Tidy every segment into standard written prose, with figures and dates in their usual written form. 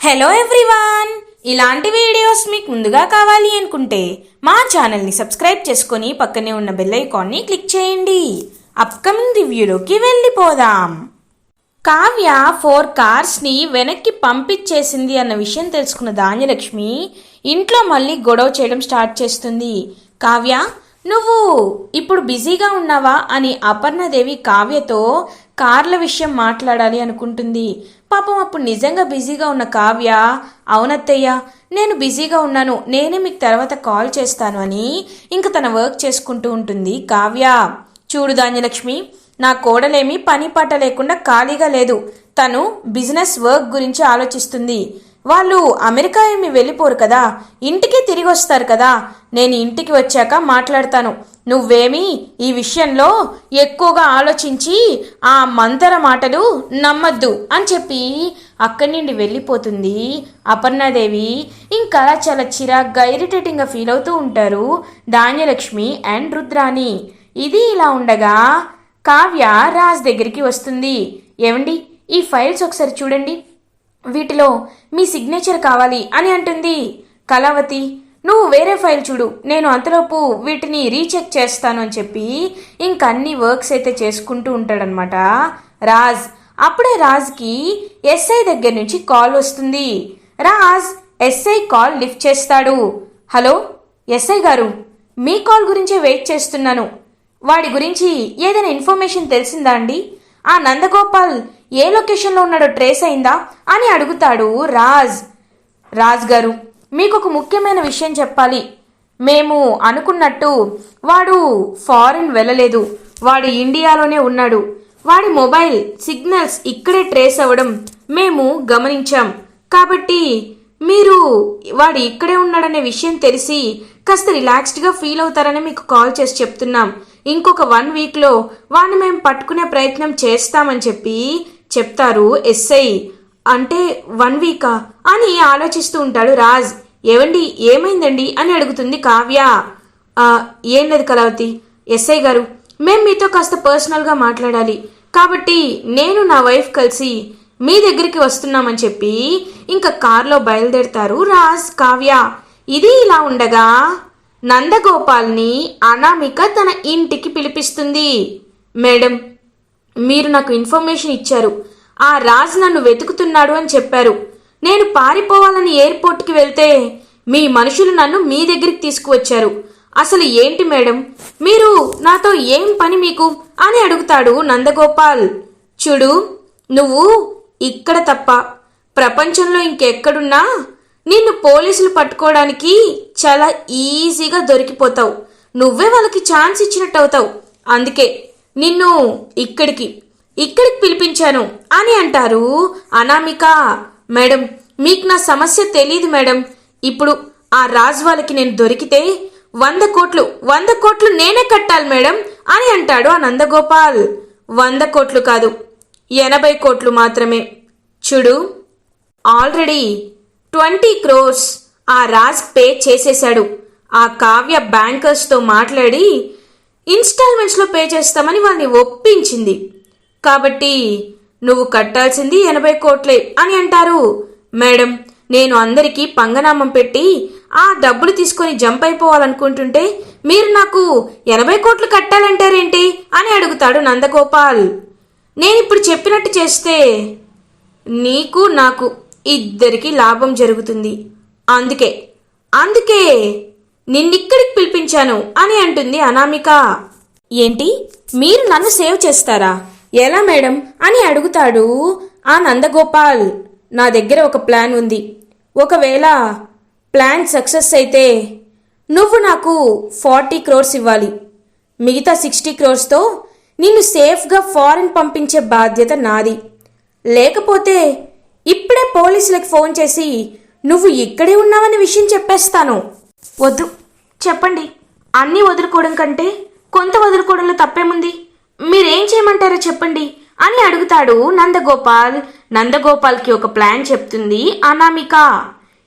Hello everyone, ఇలాంటి videos మీకు ముందుగా కావాలి అనుకుంటే మా ఛానల్ని సబ్స్క్రైబ్ చేసుకొని పక్కనే ఉన్న బెల్ ఐకాన్ని క్లిక్ చేయండి. అప్కమింగ్ రివ్యూలోకి వెళ్ళిపోదాం. కావ్య 4 కార్స్ని వెనక్కి పంపించేసింది అన్న విషయం తెలుసుకున్న ధాన్యలక్ష్మి ఇంట్లో మళ్ళీ గొడవ చేయడం స్టార్ట్ చేస్తుంది. కావ్య, నువ్వు ఇప్పుడు బిజీగా ఉన్నావా అని అపర్ణదేవి కావ్యతో కార్ల విషయం మాట్లాడాలి అనుకుంటుంది. పాపం అప్పుడు నిజంగా బిజీగా ఉన్న కావ్య, అవునత్తయ్య నేను బిజీగా ఉన్నాను, నేనే మీకు తర్వాత కాల్ చేస్తాను అని ఇంక తన వర్క్ చేసుకుంటూ ఉంటుంది కావ్య. చూడు ధాన్యలక్ష్మి, నా కోడలేమి పని పాట లేకుండా ఖాళీగా లేదు. తను బిజినెస్ వర్క్ గురించి ఆలోచిస్తుంది. వాళ్ళు అమెరికా ఏమి వెళ్ళిపోరు కదా, ఇంటికి తిరిగి వస్తారు కదా. నేను ఇంటికి వచ్చాక మాట్లాడతాను. నువ్వేమీ ఈ విషయంలో ఎక్కువగా ఆలోచించి ఆ మంతర మాటలు నమ్మద్దు అని చెప్పి అక్కడి నుండి వెళ్ళిపోతుంది అపర్ణాదేవి. ఇంకా చాలా చిరాగ్గా ఇరిటేటింగ్గా ఫీల్ అవుతూ ఉంటారు ధాన్యలక్ష్మి అండ్ రుద్రాణి. ఇది ఇలా ఉండగా కావ్య రాజ్ దగ్గరికి వస్తుంది. ఏమండి, ఈ ఫైల్స్ ఒకసారి చూడండి, వీటిలో మీ సిగ్నేచర్ కావాలి అని అంటుంది. కళావతి, నువ్వు వేరే ఫైల్ చూడు, నేను అంతలోపు వీటిని రీచెక్ చేస్తాను అని చెప్పి ఇంక అన్ని వర్క్స్ అయితే చేసుకుంటూ ఉంటాడనమాట రాజ్. అప్పుడే రాజ్కి ఎస్ఐ దగ్గర నుంచి కాల్ వస్తుంది. రాజ్ ఎస్ఐ కాల్ లిఫ్ట్ చేస్తాడు. హలో ఎస్ఐ గారు, మీ కాల్ గురించే వెయిట్ చేస్తున్నాను. వాడి గురించి ఏదైనా ఇన్ఫర్మేషన్ తెలిసిందా అండి? ఆ నందగోపాల్ ఏ లొకేషన్లో ఉన్నాడో ట్రేస్ అయిందా అని అడుగుతాడు రాజ్. రాజ్ గారు, మీకు ఒక ముఖ్యమైన విషయం చెప్పాలి. మేము అనుకున్నట్టు వాడు ఫారిన్ వెళ్ళలేదు, వాడు ఇండియాలోనే ఉన్నాడు. వాడి మొబైల్ సిగ్నల్స్ ఇక్కడే ట్రేస్ అవ్వడం మేము గమనించాం. కాబట్టి మీరు వాడు ఇక్కడే ఉన్నాడనే విషయం తెలిసి కాస్త రిలాక్స్డ్గా ఫీల్ అవుతారని మీకు కాల్ చేసి చెప్తున్నాం. ఇంకొక 1 వీక్లో వాడిని మేము పట్టుకునే ప్రయత్నం చేస్తామని చెప్పి చెప్తారు ఎస్ఐ. అంటే 1 వీకా అని ఆలోచిస్తూ ఉంటాడు రాజ్. ఏవండి, ఏమైందండి అని అడుగుతుంది కావ్య. ఏం లేదు కళావతి, ఎస్ఐ గారు మేము మీతో కాస్త పర్సనల్గా మాట్లాడాలి, కాబట్టి నేను నా వైఫ్ కలిసి మీ దగ్గరికి వస్తున్నామని చెప్పి ఇంకా కార్లో బయలుదేరతారు రాజ్ కావ్య. ఇది ఇలా ఉండగా నందగోపాల్ని అనామిక తన ఇంటికి పిలిపిస్తుంది. మేడం, మీరు నాకు ఇన్ఫర్మేషన్ ఇచ్చారు, ఆ రాజ్ నన్ను వెతుకుతున్నాడు అని చెప్పారు. నేను పారిపోవాలని ఎయిర్పోర్ట్కి వెళ్తే మీ మనుషులు నన్ను మీ దగ్గరికి తీసుకువచ్చారు. అసలు ఏంటి మేడం, మీరు నాతో ఏం పని మీకు అని అడుగుతాడు నందగోపాల్. చూడు, నువ్వు ఇక్కడ తప్ప ప్రపంచంలో ఇంకెక్కడున్నా నిన్ను పోలీసులు పట్టుకోవడానికి చాలా ఈజీగా దొరికిపోతావు. నువ్వే వాళ్ళకి ఛాన్స్ ఇచ్చినట్టు అవుతావు. అందుకే నిన్ను ఇక్కడికి పిలిపించాను అని అంటారు అనామిక. మేడం, మీకు నా సమస్య తెలీదు మేడం. ఇప్పుడు ఆ రాజ్ వాళ్ళకి నేను దొరికితే 100 కోట్లు నేనే కట్టాలి మేడం అని అంటాడు ఆ నందగోపాల్. 100 కోట్లు కాదు, 80 కోట్లు మాత్రమే. చూడు, ఆల్రెడీ 20 crores ఆ రాజ్ పే చేసేశాడు. ఆ కావ్య బ్యాంకర్స్తో మాట్లాడి ఇన్స్టాల్మెంట్స్లో పే చేస్తామని వాళ్ళని ఒప్పించింది. కాబట్టి నువ్వు కట్టాల్సింది 80 కోట్లే అని అంటారు. మేడం, నేను అందరికీ పంగనామం పెట్టి ఆ డబ్బులు తీసుకొని జంప్ అయిపోవాలనుకుంటుంటే మీరు నాకు 80 కోట్లు కట్టాలంటారేంటి అని అడుగుతాడు నందగోపాల్. నేనిప్పుడు చెప్పినట్టు చేస్తే నీకు నాకు ఇద్దరికి లాభం జరుగుతుంది. అందుకే నిన్నిక్కడికి పిలిపించాను అని అంటుంది అనామిక. ఏంటి, మీరు నన్ను సేవ్ చేస్తారా? ఎలా మేడం అని అడుగుతాడు ఆ నందగోపాల్. నా దగ్గర ఒక ప్లాన్ ఉంది. ఒకవేళ ప్లాన్ సక్సెస్ అయితే నువ్వు నాకు 40 crores ఇవ్వాలి. మిగతా 60 crores నిన్ను సేఫ్గా ఫారెన్ పంపించే బాధ్యత నాది. లేకపోతే ఇప్పుడే పోలీసులకు ఫోన్ చేసి నువ్వు ఇక్కడే ఉన్నావనే విషయం చెప్పేస్తాను. వద్దు, చెప్పండి. అన్నీ వదులుకోవడం కంటే కొంత వదులుకోవడంలో తప్పేముంది? మీరేం చేయమంటారో చెప్పండి అని అడుగుతాడు నందగోపాల్. నందగోపాల్కి ఒక ప్లాన్ చెప్తుంది అనామిక.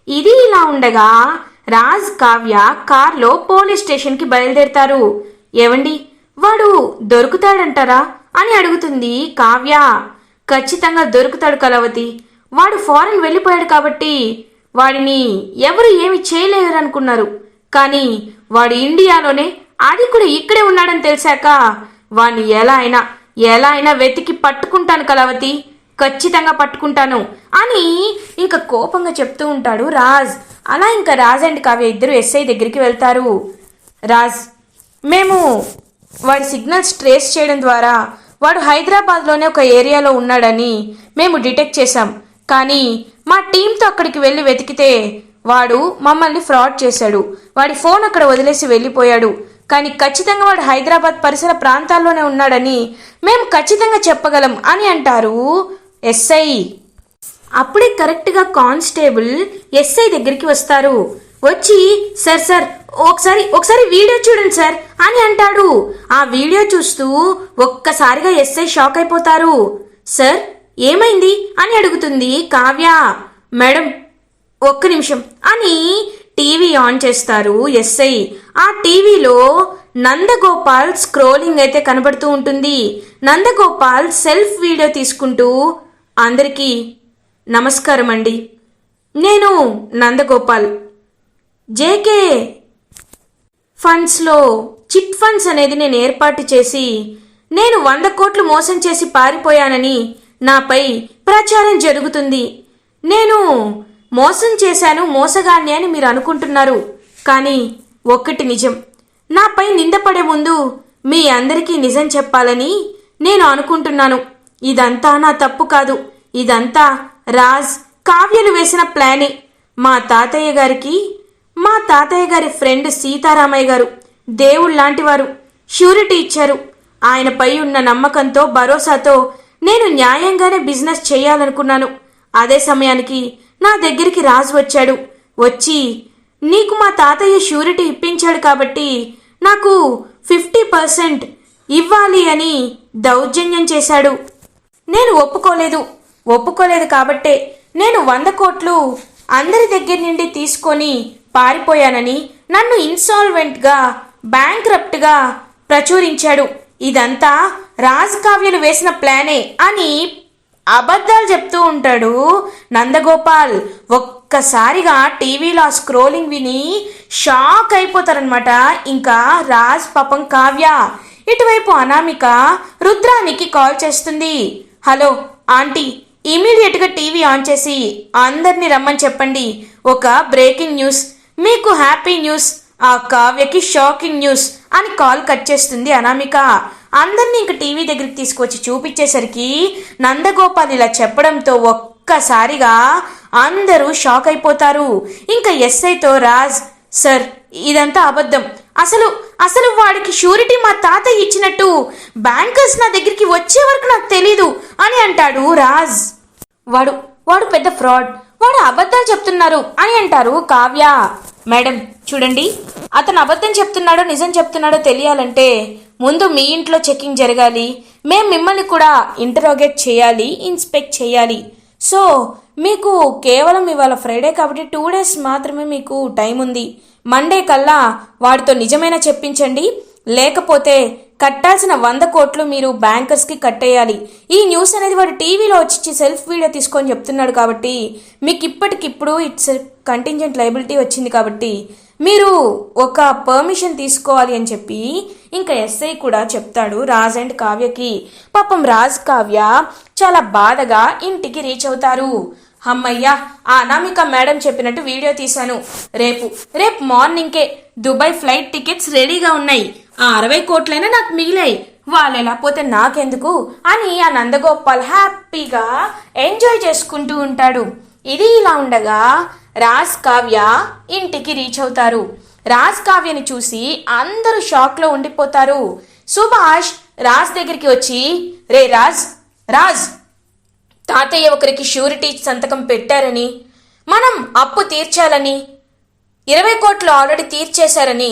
ఇది ఇలా ఉండగా రాజ్ కావ్య కార్లో పోలీస్ స్టేషన్కి బయలుదేరతారు. ఏవండి, వాడు దొరుకుతాడంటారా అని అడుగుతుంది కావ్య. ఖచ్చితంగా దొరుకుతాడు కళావతి. వాడు ఫారెన్ వెళ్ళిపోయాడు కాబట్టి వాడిని ఎవరు ఏమి చేయలేరు అనుకున్నారు. కానీ వాడు ఇండియాలోనే, అది కూడా ఇక్కడే ఉన్నాడని తెలిసాక వాడిని ఎలా అయినా వెతికి పట్టుకుంటాను కళావతి, ఖచ్చితంగా పట్టుకుంటాను అని ఇంకా కోపంగా చెప్తూ ఉంటాడు రాజ్. అలా ఇంకా రాజ్ అండ్ కావ్య ఇద్దరు ఎస్ఐ దగ్గరికి వెళ్తారు. రాజ్, మేము వాడి సిగ్నల్స్ ట్రేస్ చేయడం ద్వారా వాడు హైదరాబాద్లోనే ఒక ఏరియాలో ఉన్నాడని మేము డిటెక్ట్ చేశాం. కానీ మా టీంతో అక్కడికి వెళ్ళి వెతికితే వాడు మమ్మల్ని ఫ్రాడ్ చేశాడు. వాడి ఫోన్ అక్కడ వదిలేసి వెళ్ళిపోయాడు. కానీ ఖచ్చితంగా వాడు హైదరాబాద్ పరిసర ప్రాంతాల్లోనే ఉన్నాడని మేము ఖచ్చితంగా చెప్పగలం అని అంటారు ఎస్ఐ. అప్పుడే కరెక్ట్గా కానిస్టేబుల్ ఎస్ఐ దగ్గరికి వస్తారు. వచ్చి సార్ ఒకసారి వీడియో చూడండి సార్ అని అంటాడు. ఆ వీడియో చూస్తూ ఒక్కసారిగా ఎస్ఐ షాక్ అయిపోతారు. సార్ ఏమైంది అని అడుగుతుంది కావ్య. మేడం ఒక్క నిమిషం అని టీవీ ఆన్ చేస్తారు ఎస్ఐ. ఆ టీవీలో నందగోపాల్ స్క్రోలింగ్ అయితే కనబడుతూ ఉంటుంది. నందగోపాల్ సెల్ఫ్ వీడియో తీసుకుంటూ, అందరికీ నమస్కారం అండి, నేను నందగోపాల్, జేకే ఫండ్స్లో చిట్ ఫండ్స్ అనేది నేను ఏర్పాటు చేసి నేను 100 కోట్లు మోసం చేసి పారిపోయానని నాపై ప్రచారం జరుగుతుంది. నేను మోసం చేశాను, మోసగాన్ని అని మీరు అనుకుంటున్నారు. కానీ ఒక్కటి నిజం, నాపై నిందపడే ముందు మీ అందరికీ నిజం చెప్పాలని నేను అనుకుంటున్నాను. ఇదంతా నా తప్పు కాదు, ఇదంతా రాజ్ కావ్యలు వేసిన ప్లానే. మా తాతయ్య గారి ఫ్రెండ్ సీతారామయ్య గారు దేవుళ్ళ లాంటి వారు, ష్యూరిటీ ఇచ్చారు. ఆయనపై ఉన్న నమ్మకంతో, భరోసాతో నేను న్యాయంగానే బిజినెస్ చేయాలనుకున్నాను. అదే సమయానికి నా దగ్గరికి రాజ్ వచ్చాడు. వచ్చి నీకు మా తాతయ్య ష్యూరిటీ ఇప్పించాడు కాబట్టి నాకు 50% ఇవ్వాలి అని దౌర్జన్యం చేశాడు. నేను ఒప్పుకోలేదు కాబట్టే నేను 100 కోట్లు అందరి దగ్గర నుండి తీసుకొని పారిపోయానని నన్ను ఇన్సాల్వెంట్గా, బ్యాంక్రప్ట్గా ప్రచురించాడు. ఇదంతా రాజ్ కావ్యలు వేసిన ప్లానే అని అబద్ధాలు చెప్తూ ఉంటాడు నందగోపాల్. ఒక్కసారిగా టీవీలో ఆ స్క్రోలింగ్ విని షాక్ అయిపోతారనమాట ఇంకా రాజ్, పాపం కావ్య. ఇటువైపు అనామిక రుద్రానికి కాల్ చేస్తుంది. హలో ఆంటీ, ఇమీడియట్గా టీవీ ఆన్ చేసి అందరినీ రమ్మని చెప్పండి. ఒక బ్రేకింగ్ న్యూస్, మీకు హ్యాపీ న్యూస్, ఆ కావ్యకి షాకింగ్ న్యూస్ అని కాల్ కట్ చేస్తుంది అనామిక. అందరినీ ఇంక టీవీ దగ్గరికి తీసుకొచ్చి చూపించేసరికి నందగోపాల్ ఇలా చెప్పడంతో ఒక్కసారిగా అందరూ షాక్ అయిపోతారు. ఇంకా ఎస్ఐతో రాజ్, సార్ ఇదంతా అబద్ధం, అసలు వాడికి షూరిటీ మా తాతయ్య ఇచ్చినట్టు బ్యాంకర్స్ నా దగ్గరికి వచ్చే వరకు నాకు తెలీదు అని అంటాడు రాజ్. వాడు పెద్ద ఫ్రాడ్, వాడు అబద్ధాలు చెప్తున్నారు అని అంటారు కావ్య. మేడం చూడండి, అతను అబద్ధం చెప్తున్నాడో నిజం చెప్తున్నాడో తెలియాలంటే ముందు మీ ఇంట్లో చెకింగ్ జరగాలి, మేము మిమ్మల్ని కూడా ఇంటరోగేట్ చేయాలి, ఇన్స్పెక్ట్ చేయాలి. సో మీకు కేవలం ఇవాళ ఫ్రైడే కాబట్టి 2 days మాత్రమే మీకు టైం ఉంది. మండే కల్లా వాడితో నిజమైన చెప్పించండి, లేకపోతే కట్టాల్సిన 100 కోట్లు మీరు బ్యాంకర్స్కి కట్టేయాలి. ఈ న్యూస్ అనేది వాడు టీవీలో వచ్చి సెల్ఫ్ వీడియో తీసుకొని చెప్తున్నాడు కాబట్టి మీకు ఇప్పటికిప్పుడు ఇట్స్ కంటింజెంట్ లయబిలిటీ వచ్చింది కాబట్టి మీరు ఒక పర్మిషన్ తీసుకోవాలి అని చెప్పి ఇంకా ఎస్ఐ కూడా చెప్తాడు రాజ్ అండ్ కావ్యకి. పాపం రాజ్, కావ్య చాలా బాధగా ఇంటికి రీచ్ అవుతారు. అమ్మయ్యా, ఆ అనామిక మేడం చెప్పినట్టు వీడియో తీశాను. రేపు మార్నింగ్కే దుబాయ్ ఫ్లైట్ టికెట్స్ రెడీగా ఉన్నాయి. ఆ 60 కోట్లైనా నాకు మిగిలాయి, వాళ్ళు ఎలా పోతే నాకెందుకు అని ఆ నందగోపాల్ హ్యాపీగా ఎంజాయ్ చేసుకుంటూ ఉంటాడు. ఇది ఇలా ఉండగా రాజ్, కావ్య ఇంటికి రీచ్ అవుతారు. రాజ్, కావ్యని చూసి అందరూ షాక్లో ఉండిపోతారు. సుభాష్ రాజ్ దగ్గరికి వచ్చి, రే రాజ్, తాతయ్య ఒకరికి షూరిటీ సంతకం పెట్టారని, మనం అప్పు తీర్చాలని, 20 కోట్లు ఆల్రెడీ తీర్చేశారని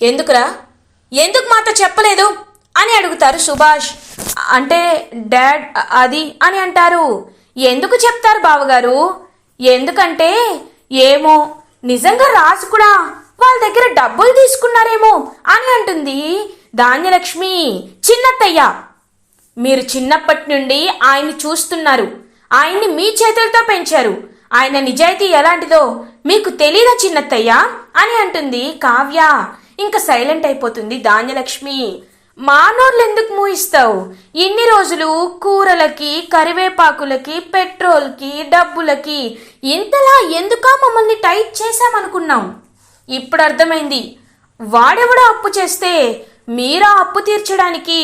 ఎందుకు మాతో చెప్పలేదు అని అడుగుతారు సుభాష్. అంటే డాడ్ అది అని అంటారు. ఎందుకు చెప్తారు బావగారు, ఎందుకంటే ఏమో నిజంగా రాజు కూడా వాళ్ళ దగ్గర డబ్బులు తీసుకున్నారేమో అని అంటుంది ధాన్యలక్ష్మి. చిన్నత్తయ్య, మీరు చిన్నప్పటి నుండి ఆయన్ని చూస్తున్నారు, ఆయన్ని మీ చేతులతో పెంచారు. ఆయన నిజాయితీ ఎలాంటిదో మీకు తెలీదా చిన్నత్తయ్య అని అంటుంది కావ్య. ఇంకా సైలెంట్ అయిపోతుంది ధాన్యలక్ష్మి. మానోర్లు ఎందుకు మూయిస్తావు? ఇన్ని రోజులు కూరలకి, కరివేపాకులకి, పెట్రోల్కి, డబ్బులకి ఇంతలా ఎందుకా మమ్మల్ని టైట్ చేశామనుకున్నాం. ఇప్పుడు అర్థమైంది. వాడెవడో అప్పు చేస్తే మీరా అప్పు తీర్చడానికి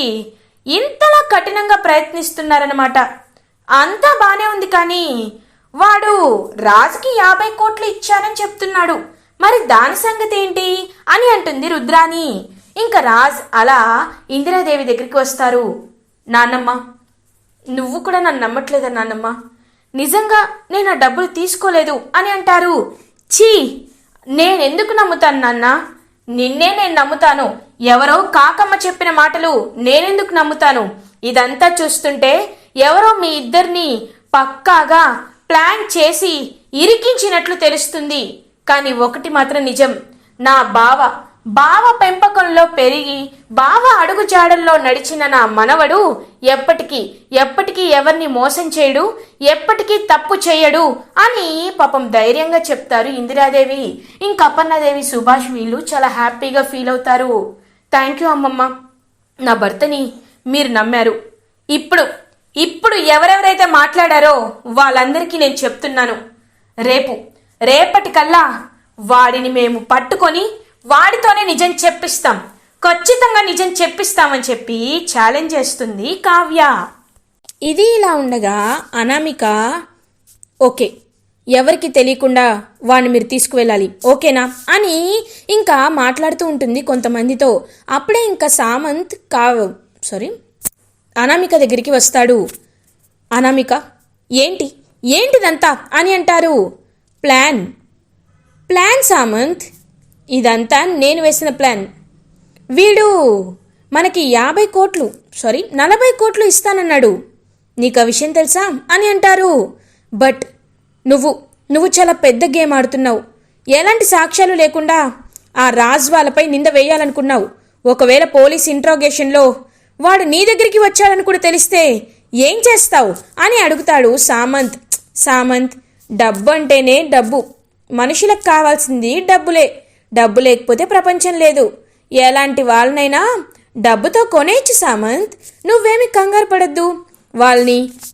ఇంతలా కఠినంగా ప్రయత్నిస్తున్నారన్నమాట. అంతా బానే ఉంది, కానీ వాడు రాజుకి 50 కోట్లు ఇచ్చానని చెప్తున్నాడు. మరి దాని సంగతి ఏంటి అని అంటుంది రుద్రాని. ఇంకా రాజ్ అలా ఇందిరాదేవి దగ్గరికి వస్తారు. నాన్నమ్మ, నువ్వు కూడా నన్ను నమ్మట్లేదా నాన్నమ్మ? నిజంగా నేను ఆ డబ్బులు తీసుకోలేదు అని అంటారు. ఛీ, నేనెందుకు నమ్ముతాను నాన్న? నిన్నే నేను నమ్ముతాను. ఎవరో కాకమ్మ చెప్పిన మాటలు నేనెందుకు నమ్ముతాను? ఇదంతా చూస్తుంటే ఎవరో మీ ఇద్దరిని పక్కాగా ప్లాన్ చేసి ఇరికించినట్లు తెలుస్తుంది. కానీ ఒకటి మాత్రం నిజం, నా బావ పెంపకంలో పెరిగి బావ అడుగుజాడల్లో నడిచిన నా మనవడు ఎప్పటికీ ఎవరిని మోసం చేయడు, ఎప్పటికీ తప్పు చేయడు అని పాపం ధైర్యంగా చెప్తారు ఇందిరాదేవి. ఇంకా అపర్ణాదేవి, సుభాష్ వీళ్ళు చాలా హ్యాపీగా ఫీల్ అవుతారు. థ్యాంక్ యూ అమ్మమ్మ, నా భర్తని మీరు నమ్మారు. ఇప్పుడు ఎవరెవరైతే మాట్లాడారో వాళ్ళందరికీ నేను చెప్తున్నాను, రేపటికల్లా వాడిని మేము పట్టుకొని వాడితోనే నిజం చెప్పిస్తాం, ఖచ్చితంగా నిజం చెప్పిస్తామని చెప్పి ఛాలెంజ్ చేస్తుంది కావ్య. ఇది ఇలా ఉండగా అనామిక, ఓకే, ఎవరికి తెలియకుండా వాడిని మీరు తీసుకువెళ్ళాలి, ఓకేనా అని ఇంకా మాట్లాడుతూ ఉంటుంది కొంతమందితో. అప్పుడే ఇంకా సామంత్ అనామిక దగ్గరికి వస్తాడు. అనామిక, ఏంటిదంతా అని అంటారు. ప్లాన్ సామంత్, ఇదంతా నేను వేసిన ప్లాన్. వీడు మనకి 40 కోట్లు ఇస్తానన్నాడు. నీకు ఆ విషయం తెలుసా అని అంటారు. బట్ నువ్వు చాలా పెద్ద గేమ్ ఆడుతున్నావు. ఎలాంటి సాక్ష్యాలు లేకుండా ఆ రాజ్ వాళ్ళపై నింద వేయాలనుకున్నావు. ఒకవేళ పోలీస్ ఇంట్రాగేషన్లో వాడు నీ దగ్గరికి వచ్చాడని కూడా తెలిస్తే ఏం చేస్తావు అని అడుగుతాడు సామంత్, డబ్బు అంటేనే డబ్బు. మనుషులకు కావాల్సింది డబ్బు లేకపోతే ప్రపంచం లేదు. ఎలాంటి వాళ్ళనైనా డబ్బుతో కొనేయచ్చు సామంత్. నువ్వేమి కంగారు పడద్దు.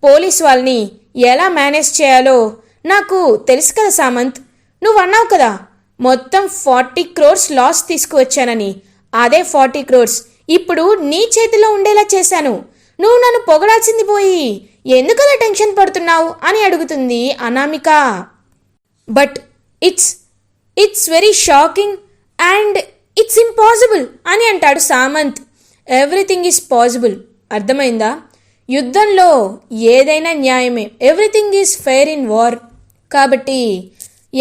పోలీస్ వాళ్ళని ఎలా మేనేజ్ చేయాలో నాకు తెలుసు కదా సామంత్. నువ్వు అన్నావు కదా మొత్తం 40 crores లాస్ తీసుకువచ్చానని. అదే 40 crores ఇప్పుడు నీ చేతిలో ఉండేలా చేశాను. నువ్వు నన్ను పొగడాల్సింది పోయి ఎందుకలా టెన్షన్ పడుతున్నావు అని అడుగుతుంది Anamika. But it's very shocking and it's impossible అని అంటాడు సామంత్. ఎవ్రీథింగ్ ఈజ్ పాసిబుల్, అర్థమైందా? యుద్ధంలో ఏదైనా న్యాయమే. Everything is fair in war. కాబట్టి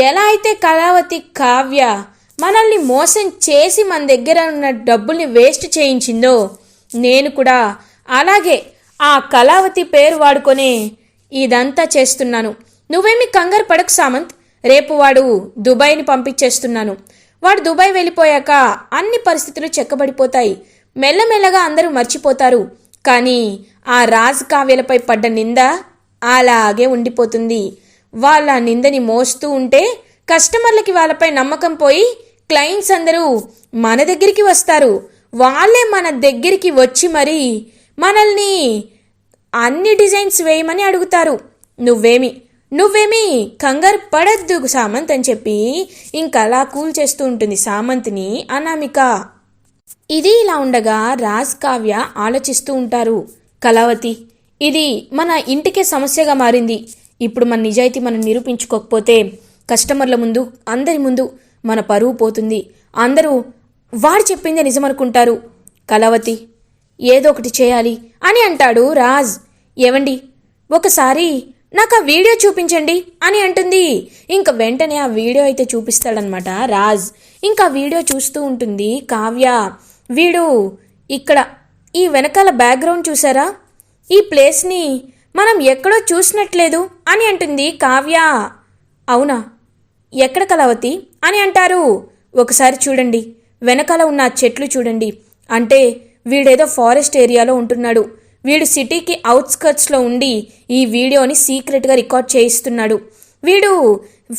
ఎలా అయితే కళావతి కావ్య మనల్ని మోసం చేసి మన దగ్గర ఉన్న డబ్బుల్ని వేస్ట్ చేయించిందో, నేను కూడా అలాగే ఆ కళావతి పేరు వాడుకొని ఇదంతా చేస్తున్నాను. నువ్వేమీ కంగారు పడకు సామంత్. రేపు వాడు దుబాయ్ని పంపించేస్తున్నాను. వాడు దుబాయ్ వెళ్ళిపోయాక అన్ని పరిస్థితులు చెక్కబడిపోతాయి. మెల్లమెల్లగా అందరూ మర్చిపోతారు. కానీ ఆ రాజ్ కావ్యలపై పడ్డ నింద అలాగే ఉండిపోతుంది. వాళ్ళ నిందని మోస్తూ ఉంటే కస్టమర్లకి వాళ్ళపై నమ్మకం పోయి క్లయింట్స్ అందరూ మన దగ్గరికి వస్తారు. వాళ్ళే మన దగ్గరికి వచ్చి మరి మనల్ని అన్ని డిజైన్స్ వేయమని అడుగుతారు. నువ్వేమి కంగారు పడద్దు సామంత్ అని చెప్పి ఇంకా అలా కూల్ చేస్తూ ఉంటుంది సామంత్ని అనామిక. ఇది ఇలా ఉండగా రాజ్ కావ్య ఆలోచిస్తూ ఉంటారు. కళావతి, ఇది మన ఇంటికే సమస్యగా మారింది. ఇప్పుడు మన నిజాయితీ మనం నిరూపించుకోకపోతే కస్టమర్ల ముందు, అందరి ముందు మన పరువు పోతుంది. అందరూ వాడు చెప్పిందే నిజమనుకుంటారు. కళావతి, ఏదో ఒకటి చేయాలి అని అంటాడు రాజ్. ఏవండి, ఒకసారి నాకు ఆ వీడియో చూపించండి అని అంటుంది. ఇంక వెంటనే ఆ వీడియో అయితే చూపిస్తాడనమాట రాజ్. ఇంకా వీడియో చూస్తూ ఉంటుంది కావ్య. వీడు ఇక్కడ ఈ వెనకాల బ్యాక్గ్రౌండ్ చూసారా? ఈ ప్లేస్ని మనం ఎక్కడో చూసినట్లేదు అని అంటుంది కావ్య. అవునా, ఎక్కడ కళావతి అని అంటారు. ఒకసారి చూడండి, వెనకాల ఉన్న చెట్లు చూడండి. అంటే వీడేదో ఫారెస్ట్ ఏరియాలో ఉంటున్నాడు. వీడు సిటీకి అవుట్స్కర్ట్స్లో ఉండి ఈ వీడియోని సీక్రెట్గా రికార్డ్ చేయిస్తున్నాడు. వీడు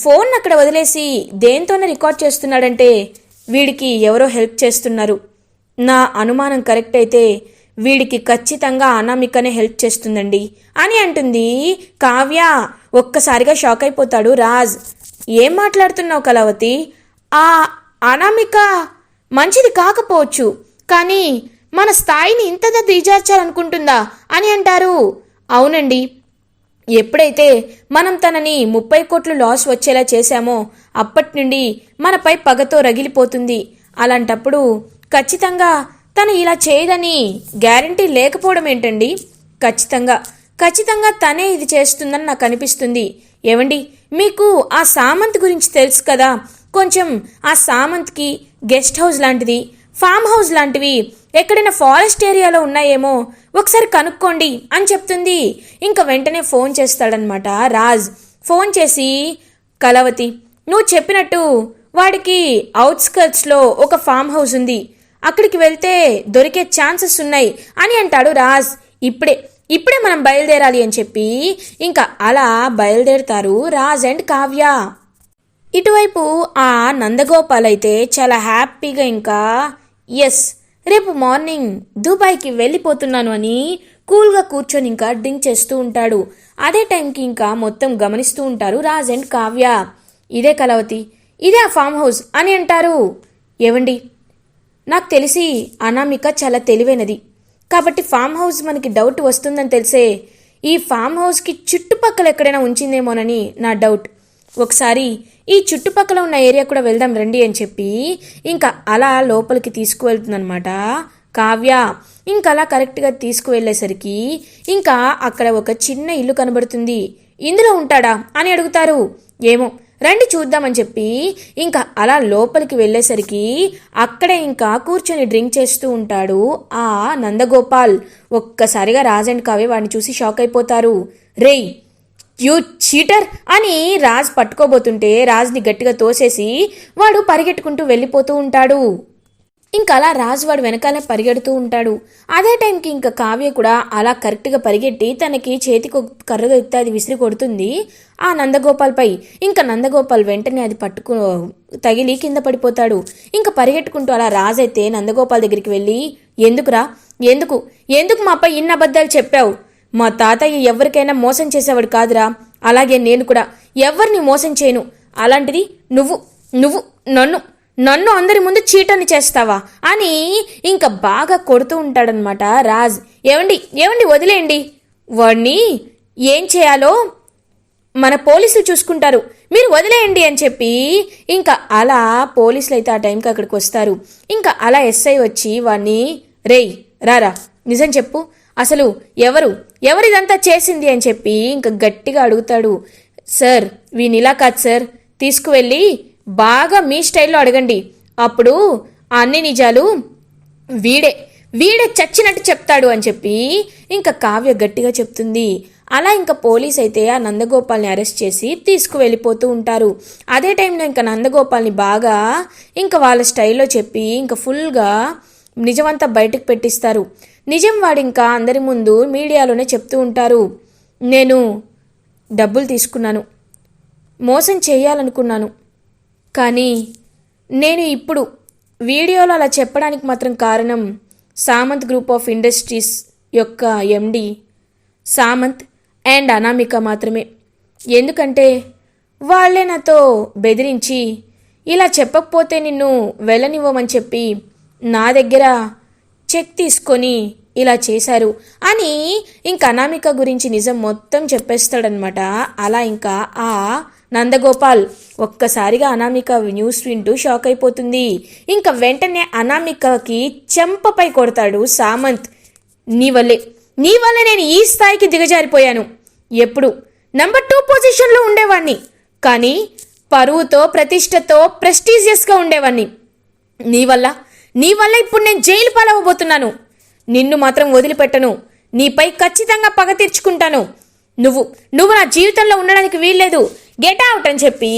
ఫోన్ అక్కడ వదిలేసి దేంతోనే రికార్డ్ చేస్తున్నాడంటే వీడికి ఎవరో హెల్ప్ చేస్తున్నారు. నా అనుమానం కరెక్ట్ అయితే వీడికి ఖచ్చితంగా అనామికనే హెల్ప్ చేస్తుందండి అని అంటుంది కావ్య. ఒక్కసారిగా షాక్ అయిపోతాడు రాజ్. ఏం మాట్లాడుతున్నావు కళావతి? ఆ అనామిక మంచిది కాకపోవచ్చు, కానీ మన స్థాయిని ఇంతగా దిగజార్చాలనుకుంటుందా అని అంటారు. అవునండి, ఎప్పుడైతే మనం తనని 30 కోట్లు లాస్ వచ్చేలా చేశామో అప్పటి నుండి మనపై పగతో రగిలిపోతుంది. అలాంటప్పుడు ఖచ్చితంగా తను ఇలా చేయదని గ్యారంటీ లేకపోవడం ఏంటండి? ఖచ్చితంగా తనే ఇది చేస్తుందని నాకు అనిపిస్తుంది. ఏమండి, మీకు ఆ సామంత్ గురించి తెలుసు కదా, కొంచెం ఆ సామంత్కి గెస్ట్ హౌస్ లాంటిది, ఫామ్ హౌస్ లాంటివి ఎక్కడైనా ఫారెస్ట్ ఏరియాలో ఉన్నాయేమో ఒకసారి కనుక్కోండి అని చెప్తుంది. ఇంకా వెంటనే ఫోన్ చేస్తాడనమాట రాజ్. ఫోన్ చేసి, కళావతి నువ్వు చెప్పినట్టు వాడికి అవుట్స్కర్ట్స్లో ఒక ఫామ్ హౌస్ ఉంది, అక్కడికి వెళ్తే దొరికే ఛాన్సెస్ ఉన్నాయి అని అంటాడు రాజ్. ఇప్పుడే మనం బయలుదేరాలి అని చెప్పి ఇంకా అలా బయలుదేరుతారు రాజ్ అండ్ కావ్య. ఇటువైపు ఆ నందగోపాల్ అయితే చాలా హ్యాపీగా ఇంకా ఎస్ రేపు మార్నింగ్ దుబాయ్కి వెళ్ళిపోతున్నాను అని కూల్గా కూర్చొని ఇంకా డ్రింక్ చేస్తూ ఉంటాడు. అదే టైంకి ఇంకా మొత్తం గమనిస్తూ ఉంటారు రాజ్ అండ్ కావ్య. ఇదే కళావతి, ఇదే ఆ ఫామ్ హౌస్ అని అంటారు. ఏవండి, నాకు తెలిసి అనామిక చాలా తెలివైనది కాబట్టి ఫామ్ హౌస్ మనకి డౌట్ వస్తుందని తెలిసే ఈ ఫామ్ హౌస్కి చుట్టుపక్కల ఎక్కడైనా ఉంచిందేమోనని నా డౌట్. ఒకసారి ఈ చుట్టుపక్కల ఉన్న ఏరియా కూడా వెళ్దాం రండి అని చెప్పి ఇంకా అలా లోపలికి తీసుకువెళ్తుందనమాట కావ్య. ఇంకా అలా కరెక్ట్గా తీసుకువెళ్ళేసరికి ఇంకా అక్కడ ఒక చిన్న ఇల్లు కనబడుతుంది. ఇందులో ఉంటాడా అని అడుగుతారు. ఏమో రండి చూద్దామని చెప్పి ఇంకా అలా లోపలికి వెళ్ళేసరికి అక్కడే ఇంకా కూర్చొని డ్రింక్ చేస్తూ ఉంటాడు ఆ నందగోపాల్. ఒక్కసారిగా రాజ్ అండ్ కావ్య వాడిని చూసి షాక్ అయిపోతారు. రేయ్ యూ చీటర్ అని రాజ్ పట్టుకోబోతుంటే రాజ్ని గట్టిగా తోసేసి వాడు పరిగెట్టుకుంటూ వెళ్ళిపోతూ ఉంటాడు. ఇంకా అలా రాజ్ వాడు వెనకాలే పరిగెడుతూ ఉంటాడు. అదే టైంకి ఇంకా కావ్య కూడా అలా కరెక్ట్గా పరిగెట్టి తనకి చేతికి కర్రగా ఎత్తే అది విసిరి కొడుతుంది ఆ నందగోపాల్పై. ఇంకా నందగోపాల్ వెంటనే అది తగిలి కింద పడిపోతాడు. ఇంకా పరిగెట్టుకుంటూ అలా రాజ్ అయితే నందగోపాల్ దగ్గరికి వెళ్ళి, ఎందుకు మాపై ఇన్ని అబద్ధాలు చెప్పావు? మా తాతయ్య ఎవరికైనా మోసం చేసేవాడు కాదురా, అలాగే నేను కూడా ఎవరిని మోసం చేయను. అలాంటిది నువ్వు నన్ను అందరి ముందు చీటని చేస్తావా అని ఇంకా బాగా కొడుతూ ఉంటాడనమాట రాజ్. ఏమండి వదిలేయండి, వాడిని ఏం చేయాలో మన పోలీసులు చూసుకుంటారు, మీరు వదిలేయండి అని చెప్పి ఇంకా అలా పోలీసులు అయితే ఆ టైంకి అక్కడికి వస్తారు. ఇంకా అలా ఎస్ఐ వచ్చి వాడిని, రేయ్ రారా నిజం చెప్పు, అసలు ఎవరిదంతా చేసింది అని చెప్పి ఇంకా గట్టిగా అడుగుతాడు. సార్ వీనిలా కాదు సార్, తీసుకువెళ్ళి బాగా మీ స్టైల్లో అడగండి, అప్పుడు అన్ని నిజాలు వీడే చచ్చినట్టు చెప్తాడు అని చెప్పి ఇంకా కావ్య గట్టిగా చెప్తుంది. అలా ఇంకా పోలీస్ అయితే ఆ నందగోపాల్ని అరెస్ట్ చేసి తీసుకువెళ్ళిపోతూ ఉంటారు. అదే టైంలో ఇంకా నందగోపాల్ని బాగా ఇంకా వాళ్ళ స్టైల్లో చెప్పి ఇంకా ఫుల్గా నిజమంతా బయటకు పెట్టిస్తారు. నిజం వాడు ఇంకా అందరి ముందు మీడియాలోనే చెప్తూ ఉంటారు. నేను డబ్బులు తీసుకున్నాను, మోసం చేయాలనుకున్నాను, కానీ నేను ఇప్పుడు వీడియోలో అలా చెప్పడానికి మాత్రం కారణం సామంత్ గ్రూప్ ఆఫ్ ఇండస్ట్రీస్ యొక్క ఎండి సామంత్ అండ్ అనామిక మాత్రమే. ఎందుకంటే వాళ్ళే నాతో బెదిరించి ఇలా చెప్పకపోతే నిన్ను వెళ్ళనివ్వమని చెప్పి నా దగ్గర చెక్ తీసుకొని ఇలా చేశారు అని ఇంకా అనామిక గురించి నిజం మొత్తం చెప్పేస్తాడనమాట. అలా ఇంకా ఆ నందగోపాల్ ఒక్కసారిగా అనామిక న్యూస్ వింటూ షాక్ అయిపోతుంది. ఇంకా వెంటనే అనామికకి చెంపపై కొడతాడు సామంత్. నీ వల్లే నేను ఈ స్థాయికి దిగజారిపోయాను. ఎప్పుడు నంబర్ 2 పొజిషన్లో ఉండేవాణ్ణి, కానీ పరువుతో ప్రతిష్టతో ప్రెస్టీజియస్గా ఉండేవాణ్ణి. నీ వల్ల ఇప్పుడు నేను జైలు పాలవబోతున్నాను. నిన్ను మాత్రం వదిలిపెట్టను, నీపై ఖచ్చితంగా పగ తీర్చుకుంటాను. నువ్వు నా జీవితంలో ఉండడానికి వీల్లేదు. గెట్ అవుట్ అని చెప్పి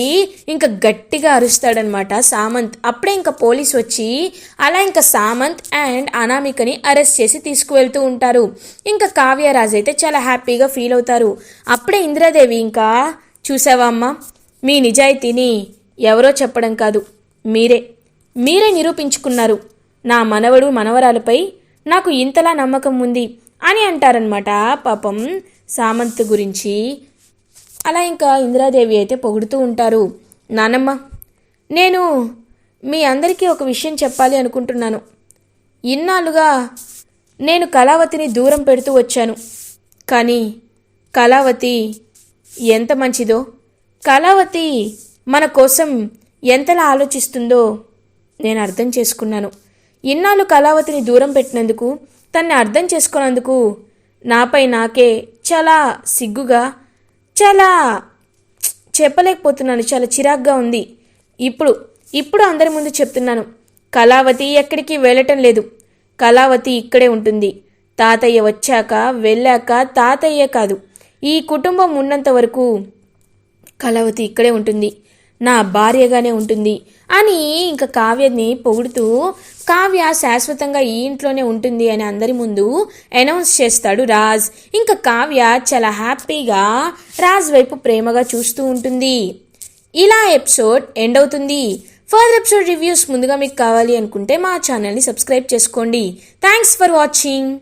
ఇంకా గట్టిగా అరుస్తాడనమాట సామంత్. అప్పుడే ఇంకా పోలీస్ వచ్చి అలా ఇంకా సామంత్ అండ్ అనామికని అరెస్ట్ చేసి తీసుకువెళ్తూ ఉంటారు. ఇంకా కావ్యరాజ్ అయితే చాలా హ్యాపీగా ఫీల్ అవుతారు. అప్పుడే ఇందిరాదేవి ఇంకా చూసావా అమ్మా, మీ నిజాయితీని ఎవరో చెప్పడం కాదు, మీరే నిరూపించుకున్నారు. నా మనవడు మనవరాలపై నాకు ఇంతలా నమ్మకం ఉంది అని అంటారనమాట పాపం సామంత్ గురించి. అలా ఇంకా ఇందిరాదేవి అయితే పొగుడుతూ ఉంటారు. నానమ్మ, నేను మీ అందరికీ ఒక విషయం చెప్పాలి అనుకుంటున్నాను. ఇన్నాళ్ళుగా నేను కళావతిని దూరం పెడుతూ వచ్చాను. కానీ కళావతి ఎంత మంచిదో, కళావతి మన కోసం ఎంతలా ఆలోచిస్తుందో నేను అర్థం చేసుకున్నాను. ఇన్నాళ్ళు కళావతిని దూరం పెట్టినందుకు, తన్ని అర్థం చేసుకున్నందుకు నాపై నాకే చాలా సిగ్గుగా, చాలా చెప్పలేకపోతున్నాను, చాలా చిరాగ్గా ఉంది. ఇప్పుడు అందరి ముందు చెప్తున్నాను, కళావతి ఎక్కడికి వెళ్ళటం లేదు. కళావతి ఇక్కడే ఉంటుంది. తాతయ్య వచ్చాక వెళ్ళాక తాతయ్యే కాదు, ఈ కుటుంబం ఉన్నంత వరకు కళావతి ఇక్కడే ఉంటుంది, నా భార్యగానే ఉంటుంది అని ఇంకా కావ్యని పొగుడుతూ కావ్య శాశ్వతంగా ఈ ఇంట్లోనే ఉంటుంది అని అందరి ముందు అనౌన్స్ చేస్తాడు రాజ్. ఇంకా కావ్య చాలా హ్యాపీగా రాజ్ వైపు ప్రేమగా చూస్తూ ఉంటుంది. ఇలా ఎపిసోడ్ ఎండ్ అవుతుంది. ఫర్దర్ ఎపిసోడ్ రివ్యూస్ ముందుగా మీకు కావాలి అనుకుంటే మా ఛానల్ని సబ్స్క్రైబ్ చేసుకోండి. Thanks for watching.